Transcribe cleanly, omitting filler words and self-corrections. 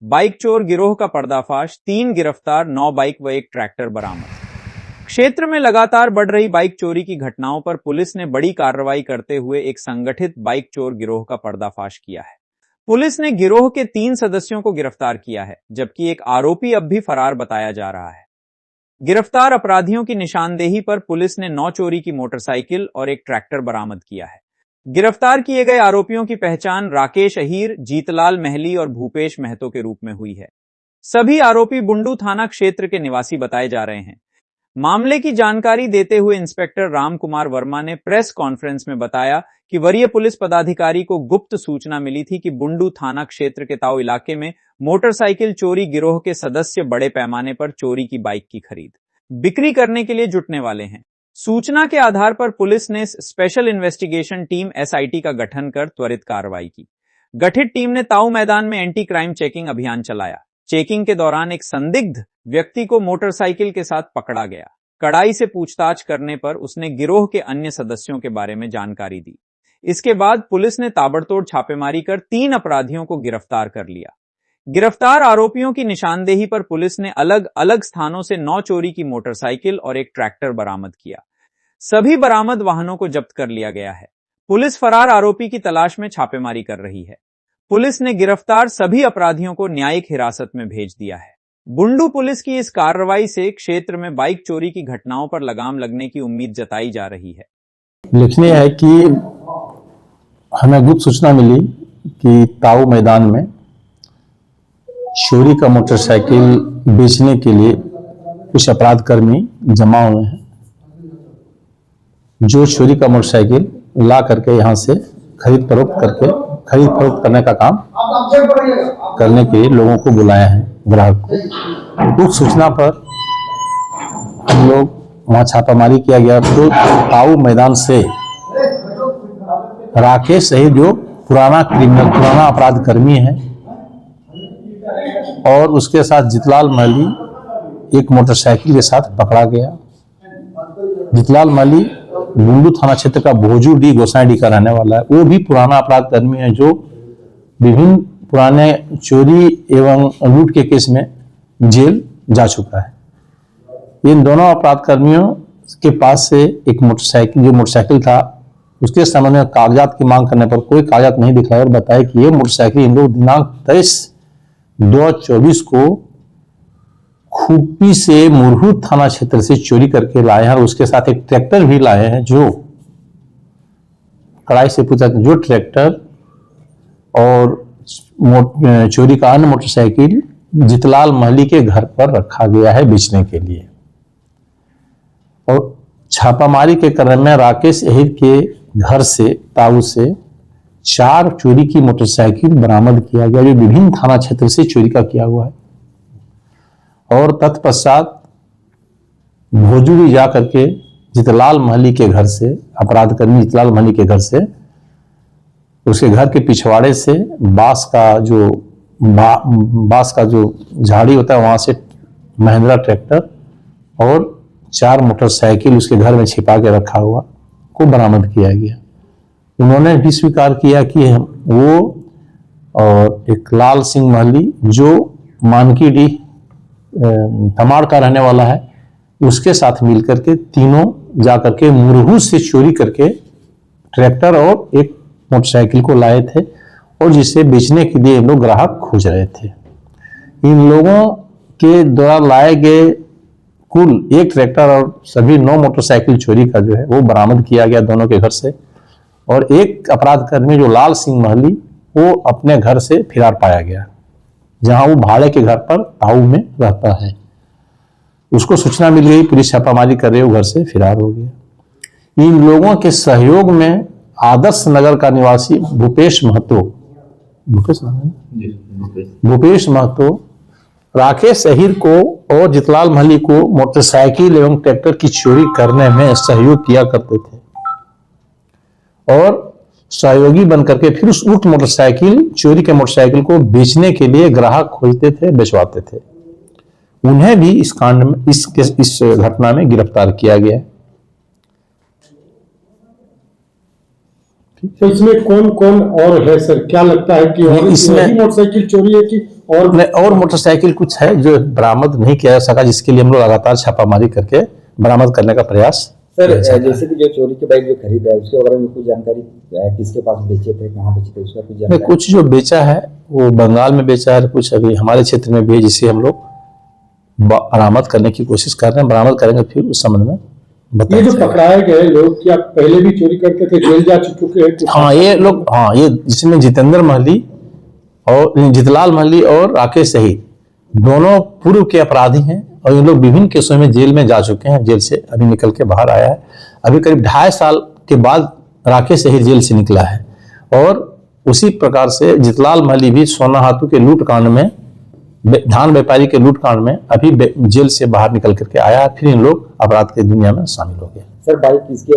Bike चोर गिरोह का पर्दाफाश, 3 गिरफ्तार, 9 बाइक व 1 ट्रैक्टर बरामद। क्षेत्र में लगातार बढ़ रही बाइक चोरी की घटनाओं पर पुलिस ने बड़ी कार्रवाई करते हुए एक संगठित बाइक चोर गिरोह का पर्दाफाश किया है। पुलिस ने गिरोह के 3 सदस्यों को गिरफ्तार किया है, जबकि एक आरोपी अब भी फरार बताया जा रहा है। गिरफ्तार अपराधियों की निशानदेही पर पुलिस ने 9 चोरी की मोटरसाइकिल और 1 ट्रैक्टर बरामद किया है। गिरफ्तार किए गए आरोपियों की पहचान राकेश अहीर, जीतलाल महली और भूपेश महतो के रूप में हुई है। सभी आरोपी बुंडू थाना क्षेत्र के निवासी बताए जा रहे हैं। मामले की जानकारी देते हुए इंस्पेक्टर राम कुमार वर्मा ने प्रेस कॉन्फ्रेंस में बताया कि वरीय पुलिस पदाधिकारी को गुप्त सूचना मिली थी कि बुंडू थाना क्षेत्र के ताऊ इलाके में मोटरसाइकिल चोरी गिरोह के सदस्य बड़े पैमाने पर चोरी की बाइक की खरीद बिक्री करने के लिए जुटने वाले हैं। सूचना के आधार पर पुलिस ने स्पेशल इन्वेस्टिगेशन टीम SIT का गठन कर त्वरित कार्रवाई की। गठित टीम ने ताऊ मैदान में एंटी क्राइम चेकिंग अभियान चलाया। चेकिंग के दौरान एक संदिग्ध व्यक्ति को मोटरसाइकिल के साथ पकड़ा गया। कड़ाई से पूछताछ करने पर उसने गिरोह के अन्य सदस्यों के बारे में जानकारी दी। इसके बाद पुलिस ने ताबड़तोड़ छापेमारी कर 3 अपराधियों को गिरफ्तार कर लिया। गिरफ्तार आरोपियों की निशानदेही पर पुलिस ने अलग अलग स्थानों से 9 चोरी की मोटरसाइकिल और 1 ट्रैक्टर बरामद किया। सभी बरामद वाहनों को जब्त कर लिया गया है। पुलिस फरार आरोपी की तलाश में छापेमारी कर रही है। पुलिस ने गिरफ्तार सभी अपराधियों को न्यायिक हिरासत में भेज दिया है। बुंडू पुलिस की इस कार्रवाई से क्षेत्र में बाइक चोरी की घटनाओं पर लगाम लगने की उम्मीद जताई जा रही है। लिखने है कि हमें गुप्त सूचना मिली कि ताऊ मैदान में चोरी का मोटरसाइकिल बेचने के लिए कुछ अपराधकर्मी जमा हुए हैं, जो चोरी का मोटरसाइकिल ला करके यहाँ से खरीद फरोख्त करने का काम करने के लिए लोगों को बुलाया है, ग्राहक को। उस सूचना पर हम लोग वहाँ छापामारी किया गया तो ताऊ मैदान से राकेश सहित जो पुराना अपराध कर्मी है और उसके साथ जीतलाल महली एक मोटरसाइकिल के साथ पकड़ा गया। जीतलाल महली बुंडू थाना क्षेत्र का भोजूडी गोसाईडी का रहने वाला है। वो भी पुराना अपराध कर्मी है जो विभिन्न पुराने चोरी एवं लूट के केस में जेल जा चुका है। इन दोनों अपराध कर्मियों के पास से एक मोटरसाइकिल था, उसके संबंध में कागजात की मांग करने पर कोई कागजात नहीं दिखाया और बताया कि ये मोटरसाइकिल इन लोग दिनांक 23/2/24 को खूपी से मुरहू थाना क्षेत्र से चोरी करके लाए हैं और उसके साथ एक ट्रैक्टर भी लाए हैं। जो कड़ाई से पूछा जो ट्रैक्टर और चोरी का अन्य मोटरसाइकिल जीतलाल महली के घर पर रखा गया है बेचने के लिए। और छापामारी के क्रम में राकेश अहीर के घर से ताऊ से 4 चोरी की मोटरसाइकिल बरामद किया गया, जो विभिन्न थाना क्षेत्र से चोरी का किया हुआ है। और तत्पश्चात भोजूरी जा करके जीतलाल महली के घर से, अपराधकर्मी जीतलाल महली के घर से, उसके घर के पिछवाड़े से बांस का जो झाड़ी होता है वहां से महिंद्रा ट्रैक्टर और 4 मोटरसाइकिल उसके घर में छिपा के रखा हुआ को बरामद किया गया। उन्होंने भी स्वीकार किया कि वो और एक लाल सिंह महली जो मानकीडीह तमाड़ का रहने वाला है, उसके साथ मिलकर के तीनों जाकर के मुरहू से चोरी करके ट्रैक्टर और एक मोटरसाइकिल को लाए थे और जिसे बेचने के लिए लोग ग्राहक खोज रहे थे। इन लोगों के द्वारा लाए गए कुल 1 ट्रैक्टर और सभी 9 मोटरसाइकिल चोरी का जो है वो बरामद किया गया दोनों के घर से। और एक अपराधकर्मी जो लाल सिंह महली वो अपने घर से फरार पाया गया, जहां वो भाड़े के घर पर ताऊ में रहता है। उसको सूचना मिल गई, पुलिस छापामारी कर रही है, वो घर से फरार हो गया। इन लोगों के सहयोग में आदर्श नगर का निवासी भूपेश महतो राकेश अहीर को और जीतलाल महली को मोटरसाइकिल एवं ट्रैक्टर की चोरी करने में सहयोग किया करते थे और सहयोगी बनकर के फिर उस चोरी के मोटरसाइकिल को बेचने के लिए ग्राहक खोजते थे, बेचवाते थे। उन्हें भी इस कांड में इस घटना में गिरफ्तार किया गया। तो इसमें कौन कौन और है सर, क्या लगता है कि और इसमें मोटरसाइकिल चोरी है कि और मोटरसाइकिल कुछ है जो बरामद नहीं किया जा सका, जिसके लिए हम लोग लगातार छापामारी करके बरामद करने का प्रयास। सर जैसे कि जो चोरी के बाइक जो खरीदा है उसके बारे में कुछ जानकारी किसके पास बेचे थे, कहाँ बेचे थे, उसका कुछ जानकारी? कुछ जो बेचा है वो बंगाल में बेचा है, कुछ अभी हमारे क्षेत्र में भी है, जिसे हम लोग बरामद करने की कोशिश कर रहे हैं। बरामद करेंगे फिर उस संबंध में ये जो पकड़ाए गए लोग क्या पहले भी चोरी करते थे, जेल जा चुके हैं? हाँ ये लोग, हाँ ये जिसमें जितेंद्र महली और जितलाल महली और राकेश सहित दोनों पूर्व के अपराधी हैं और ये लोग विभिन्न केसों में जेल में जा चुके हैं। जेल से अभी निकल के बाहर आया है। अभी करीब 2.5 साल के बाद राकेश सहित जेल से निकला है। और उसी प्रकार से जितलाल महली भी सोना हाथू के लूट कांड में, धान व्यापारी के लूट कांड में अभी जेल से बाहर निकल करके आया। फिर इन लोग अपराध की दुनिया में शामिल हो गए। सर बाइक किसके